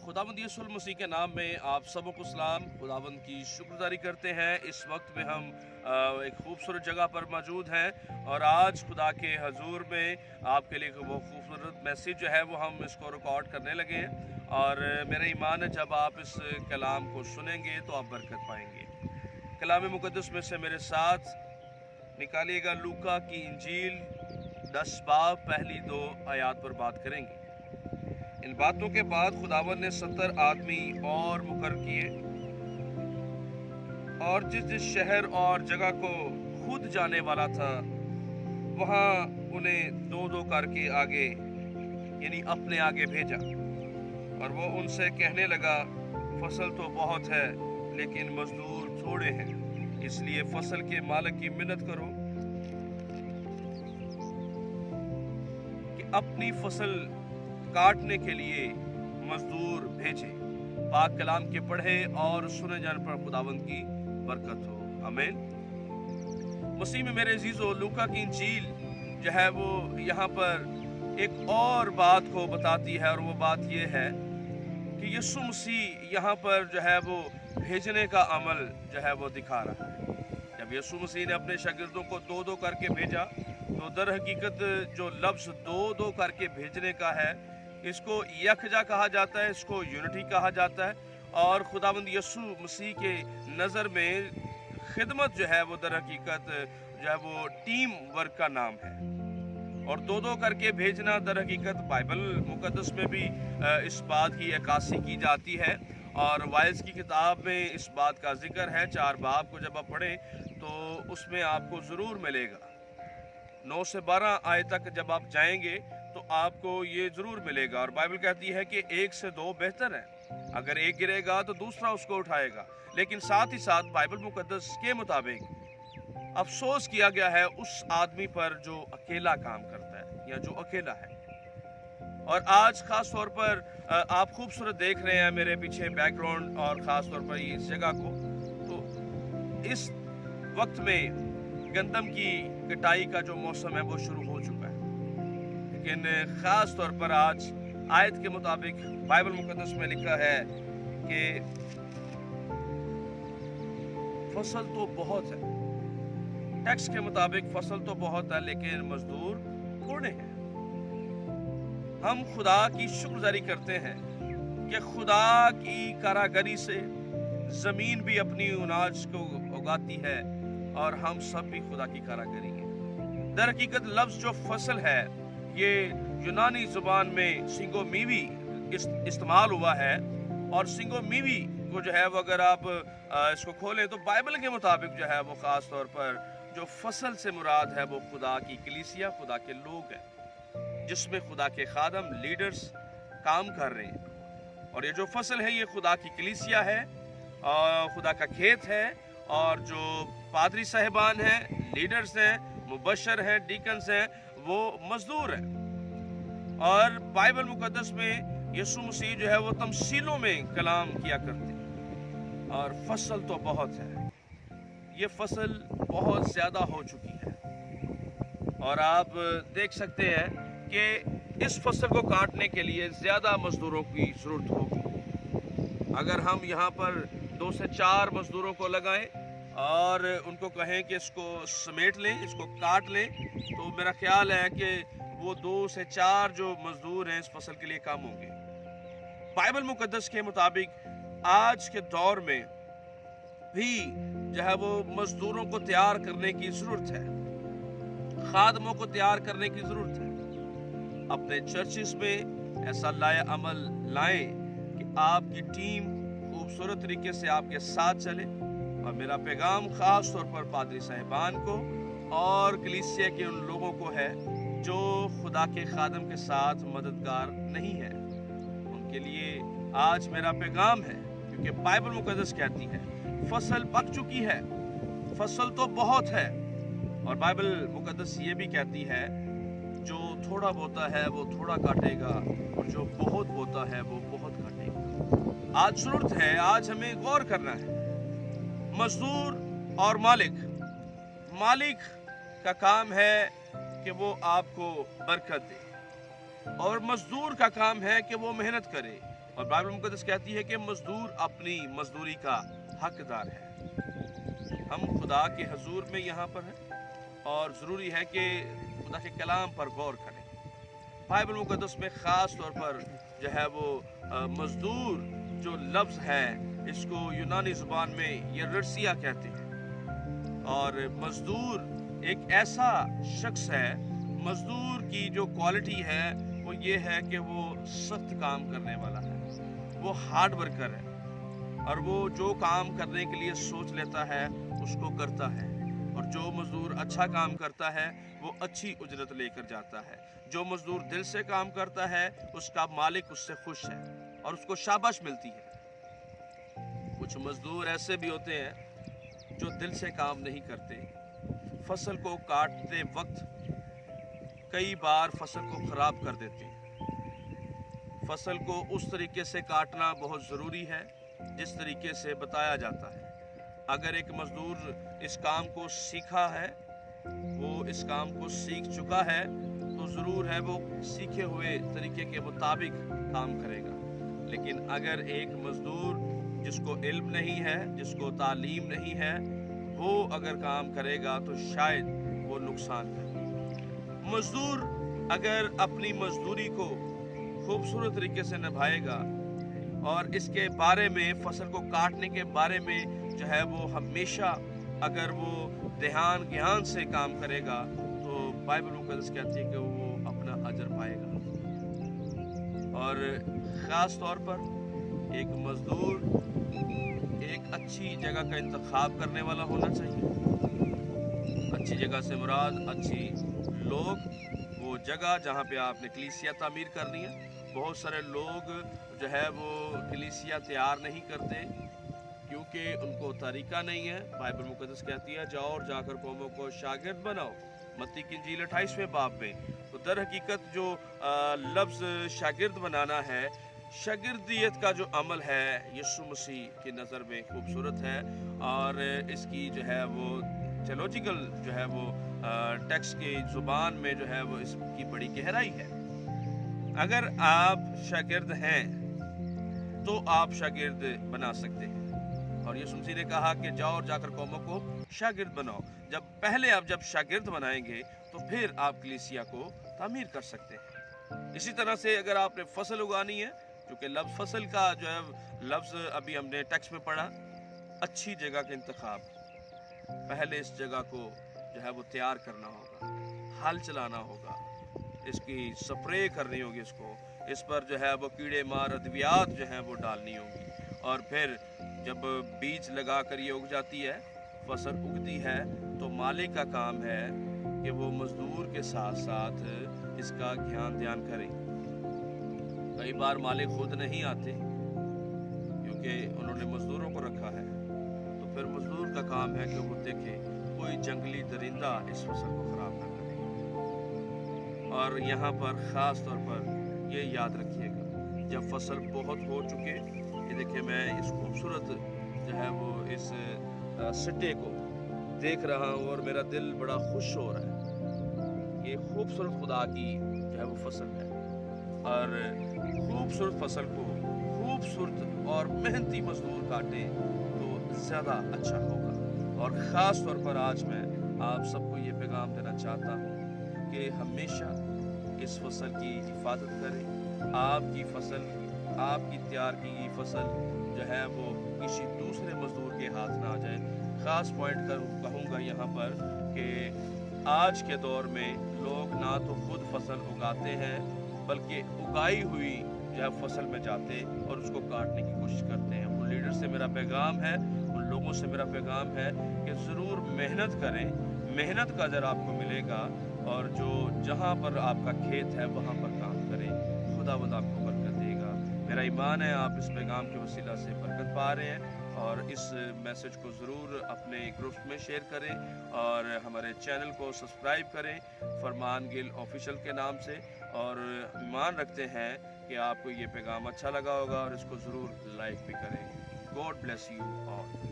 खुदावंद यीशु मसीह के नाम में आप सबों को सलाम। खुदावंद की शुक्रगुजारी करते हैं। इस वक्त में हम एक खूबसूरत जगह पर मौजूद हैं और आज खुदा के हजूर में आपके लिए वो खूबसूरत मैसेज जो है वो हम इसको रिकॉर्ड करने लगे हैं और मेरा ईमान है जब आप इस कलाम को सुनेंगे तो आप बरकत पाएंगे। कलाम मुकद्दस में से मेरे साथ निकालिएगा लूका की इंजील 10 बाब पहली 2 आयात पर बात करेंगे। इन बातों के बाद खुदावन ने 70 आदमी और मुकर किए और जिस जिस शहर और जगह को खुद जाने वाला था वहां उन्हें दो दो करके आगे यानी अपने आगे भेजा और वो उनसे कहने लगा, फसल तो बहुत है लेकिन मजदूर थोड़े हैं, इसलिए फसल के मालिक की मिन्नत करो कि अपनी फसल काटने के लिए मजदूर भेजे। पाक कलाम के पढ़े और सुने जाने पर खुदावंद की बरकत हो, आमीन। मसीह में मेरे अजीजों, लूका की इंजील जो है वो यहाँ पर एक और बात को बताती है और वो बात ये है कि यीशु मसीह यहाँ पर जो है वो भेजने का अमल जो है वो दिखा रहा है। जब यीशु मसीह ने अपने शागिर्दों को दो दो करके भेजा तो दर हकीकत जो लफ्ज़ दो दो करके भेजने का है इसको यकजा कहा जाता है, इसको यूनिटी कहा जाता है और खुदावंद यीशु मसीह के नज़र में खिदमत जो है वो दर हकीकत जो है वो टीम वर्क का नाम है। और दो दो करके भेजना दर हकीकत बाइबल मुकद्दस में भी इस बात की अक्कासी की जाती है और वाइज की किताब में इस बात का जिक्र है। 4 बाब को जब आप पढ़ें तो उसमें आपको ज़रूर मिलेगा। 9 से 12 आयत तक जब आप जाएंगे तो आपको ये ज़रूर मिलेगा और बाइबल कहती है कि 1 से 2 बेहतर है। अगर एक गिरेगा तो दूसरा उसको उठाएगा, लेकिन साथ ही साथ बाइबल मुकद्दस के मुताबिक अफसोस किया गया है उस आदमी पर जो अकेला काम करता है या जो अकेला है। और आज खास तौर पर आप खूबसूरत देख रहे हैं मेरे पीछे बैकग्राउंड और ख़ास तौर पर इस जगह को, तो इस वक्त में गंदम की कटाई का जो मौसम है वो शुरू हो चुका है, लेकिन ख़ास तौर पर आज आयत के मुताबिक बाइबल मुकद्दस में लिखा है कि फसल तो बहुत है। टेक्स्ट के मुताबिक फसल तो बहुत है लेकिन मजदूर थोड़े हैं। हम खुदा की शुक्रगुजारी करते हैं कि खुदा की कारागरी से ज़मीन भी अपनी अनाज को उगाती है और हम सब भी खुदा की कारागरी हैं। दर हकीकत लफ्ज़ जो फसल है ये यूनानी ज़ुबान में सिंगो मीवी इस्तेमाल हुआ है और सिंगो मीवी को जो है वो अगर आप इसको खोलें तो बाइबल के मुताबिक जो है वो ख़ास तौर पर जो फसल से मुराद है वो खुदा की कलीसिया, खुदा के लोग हैं जिसमें खुदा के खादम लीडर्स काम कर रहे हैं। और ये जो फसल है ये खुदा की कलीसिया है और खुदा का खेत है और जो पादरी साहिबान हैं, लीडर्स हैं, मुबशर हैं, डीकन्स हैं, वो मजदूर हैं। और बाइबल मुकद्दस में यीशु मसीह जो है वो तमसीलों में कलाम किया करते हैं और फसल तो बहुत है, ये फसल बहुत ज़्यादा हो चुकी है और आप देख सकते हैं कि इस फसल को काटने के लिए ज़्यादा मज़दूरों की ज़रूरत होगी। अगर हम यहाँ पर 2 से 4 मज़दूरों को लगाएं और उनको कहें कि इसको समेट लें, इसको काट लें, तो मेरा ख्याल है कि वो 2 से 4 जो मज़दूर हैं इस फसल के लिए कम होंगे। बाइबल मुकद्दस के मुताबिक आज के दौर में भी जो है वो मजदूरों को तैयार करने की ज़रूरत है, खादमों को तैयार करने की ज़रूरत है। अपने चर्चिस में ऐसा लाया अमल लाएं कि आपकी टीम खूबसूरत तरीके से आपके साथ चले। और मेरा पैगाम ख़ास तौर पर पादरी साहिबान को और कलीसिया के उन लोगों को है जो खुदा के खादम के साथ मददगार नहीं है, उनके लिए आज मेरा पैगाम है, क्योंकि बाइबल मुकद्दस कहती है फसल पक चुकी है, फसल तो बहुत है। और बाइबल मुकद्दस ये भी कहती है जो थोड़ा बोता है वो थोड़ा काटेगा और जो बहुत बोता है वो बहुत काटेगा। आज ज़रूरत है, आज हमें गौर करना है। मजदूर और मालिक का काम है कि वो आपको बरकत दे। और मजदूर का काम है कि वो मेहनत करे, और बाइबल मुकद्दस कहती है कि मजदूर अपनी मजदूरी का हकदार है। हम खुदा के हजूर में यहाँ पर हैं और ज़रूरी है कि खुदा के कलाम पर गौर करें। बाइबल मुकद्दस में ख़ास तौर पर जो है वो मजदूर जो लफ्ज़ है, इसको यूनानी ज़ुबान में यर्सिया कहते हैं। और मजदूर एक ऐसा शख्स है, मजदूर की जो क्वालिटी है वो ये है कि वो सख्त काम करने वाला है, वो हार्ड वर्कर है, और वो जो काम करने के लिए सोच लेता है उसको करता है। और जो मजदूर अच्छा काम करता है वो अच्छी उजरत लेकर जाता है। जो मजदूर दिल से काम करता है उसका मालिक उससे खुश है और उसको शाबाश मिलती है। कुछ मजदूर ऐसे भी होते हैं जो दिल से काम नहीं करते, फसल को काटते वक्त कई बार फसल को खराब कर देते हैं। फसल को उस तरीके से काटना बहुत ज़रूरी है जिस तरीके से बताया जाता है। अगर एक मजदूर इस काम को सीखा है, वो इस काम को सीख चुका है, तो ज़रूर है वो सीखे हुए तरीके के मुताबिक काम करेगा। लेकिन अगर एक मजदूर जिसको इल्म नहीं है, जिसको तालीम नहीं है, वो अगर काम करेगा तो शायद वो नुकसान करे। मजदूर अगर अपनी मजदूरी को खूबसूरत तरीके से निभाएगा और इसके बारे में, फसल को काटने के बारे में जो है वो हमेशा अगर वो ध्यान ज्ञान से काम करेगा, तो बाइबल मुकद्दस कहती है कि वो अपना अजर पाएगा। और ख़ास तौर पर एक मजदूर एक अच्छी जगह का इंतखाब करने वाला होना चाहिए। अच्छी जगह से मुराद अच्छी लोग, वो जगह जहाँ पे आपने कलीसिया तामीर करनी है। बहुत सारे लोग जो है वो कलीसिया तैयार नहीं करते क्योंकि उनको तरीका नहीं है। बाइबल मुकद्दस कहती है जाओ और जाकर कौमों को शागिर्द बनाओ, मत्ती की इंजील 28वें बाब में। तो दर हकीकत जो लफ्ज़ शागिर्द बनाना है, शागिर्दियत का जो अमल है यीशु मसीह की नज़र में खूबसूरत है, और इसकी जो है वो थियोलॉजिकल जो है वो टेक्स्ट की ज़ुबान में जो है वो इसकी बड़ी गहराई है। अगर आप शागिर्द हैं तो आप शागिर्द बना सकते हैं, और यीशु मसीह ने कहा कि जाओ और जाकर कौमों को शागिर्द बनाओ। जब शागिर्द बनाएंगे तो फिर आप कलीसिया को तामीर कर सकते हैं। इसी तरह से अगर आपने फसल उगानी है, क्योंकि लफ्ज़ फसल का जो है लफ्ज़ अभी हमने टेक्स्ट में पढ़ा, अच्छी जगह का इंतखाब, पहले इस जगह को जो है वो तैयार करना होगा, हल चलाना होगा, इसकी स्प्रे करनी होगी, इस पर जो है वो कीड़े मार अद्वियात जो है वो डालनी होगी। और फिर जब बीज लगा कर ये उग जाती है, फसल उगती है, तो मालिक का काम है कि वो मजदूर के साथ साथ इसका ध्यान करे। कई बार मालिक खुद नहीं आते क्योंकि उन्होंने मजदूरों को रखा है, तो फिर मजदूर का काम है कि वो देखे कोई जंगली दरिंदा इस फसल को ख़राब ना करे। और यहाँ पर ख़ास तौर पर ये याद रखिएगा, जब फसल बहुत हो चुके, ये देखिए मैं इस खूबसूरत जो है वो इस सिट्टे को देख रहा हूँ और मेरा दिल बड़ा खुश हो रहा है। ये खूबसूरत खुदा की जो है वो फसल है, और खूबसूरत फसल को खूबसूरत और मेहनती मजदूर काटे तो ज़्यादा अच्छा होगा। और ख़ास तौर पर आज मैं आप सबको ये पैगाम देना चाहता हूँ कि हमेशा इस फसल की हिफाजत करें। आपकी फसल, आपकी तैयार की गई फसल जो है वो किसी दूसरे मजदूर के हाथ ना आ जाए। ख़ास पॉइंट कहूँगा यहाँ पर कि आज के दौर में लोग ना तो खुद फसल उगाते हैं, बल्कि उगाई हुई जो है फसल में जाते और उसको काटने की कोशिश करते हैं। उन लीडर से मेरा पैगाम है, उन लोगों से मेरा पैगाम है कि ज़रूर मेहनत करें, मेहनत का अजर आपको मिलेगा, और जो जहाँ पर आपका खेत है वहाँ पर काम करें, खुदावंद आपको बरकत देगा। मेरा ईमान है आप इस पैगाम के वसीला से बरकत पा रहे हैं, और इस मैसेज को ज़रूर अपने ग्रुप में शेयर करें, और हमारे चैनल को सब्सक्राइब करें फरमान गिल ऑफिशियल के नाम से। और ईमान रखते हैं कि आपको ये पैगाम अच्छा लगा होगा और इसको ज़रूर लाइक भी करें। God bless you all.